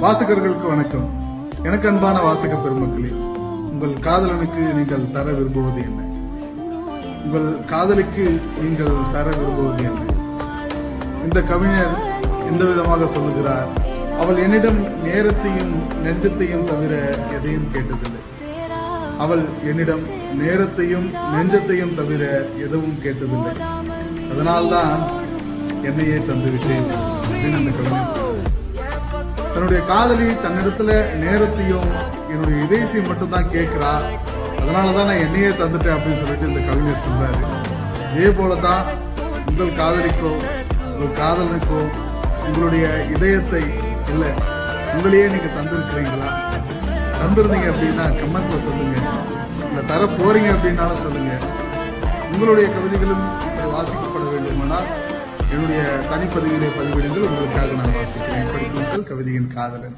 வாசகர்களுக்கு வணக்கம். எனக்கு அன்பான வாசக பெருமக்களே, உங்கள் காதலனுக்கு நீங்கள் தர விரும்புவது என்ன? உங்கள் காதலிக்கு நீங்கள் தர விரும்புவது என்ன? இந்த கவிஞர் எந்த விதமாக சொல்லுகிறார்? அவள் என்னிடம் நேரத்தையும் நெஞ்சத்தையும் தவிர எதையும் கேட்டதில்லை. அவள் என்னிடம் நேரத்தையும் நெஞ்சத்தையும் தவிர எதுவும் கேட்டதில்லை. அதனால்தான் என்னையே தந்துவிட்டேன் அப்படின்னு அந்த கவிஞர். தன்னுடைய காதலி தன்னிடத்துல நேரத்தையும் என்னுடைய இதயத்தையும் மட்டும்தான் கேட்கிறா, அதனாலதான் நான் என்னையே தந்துட்டேன் அப்படின்னு சொல்லிட்டு இந்த கவிஞர் சொல்றாரு. இதே போலதான் உங்கள் காதலிக்கோ உங்கள் காதலனுக்கோ உங்களுடைய இதயத்தை இல்ல உங்களையே நீங்க தந்திருக்கிறீங்களா? தந்திருந்தீங்க அப்படின்னா கமெண்ட்ல சொல்லுங்க. இல்ல தர போறீங்க அப்படின்னாலும் சொல்லுங்க. உங்களுடைய கவிதைகளும் வாசிக்கப்பட வேண்டுமானால் என்னுடைய தனிப்பதிவிலே பதிவிடுங்கள். உங்களுக்காக நான் வாசிக்கிறேன். படிக்குங்கள் கவிதையின் காதலன்.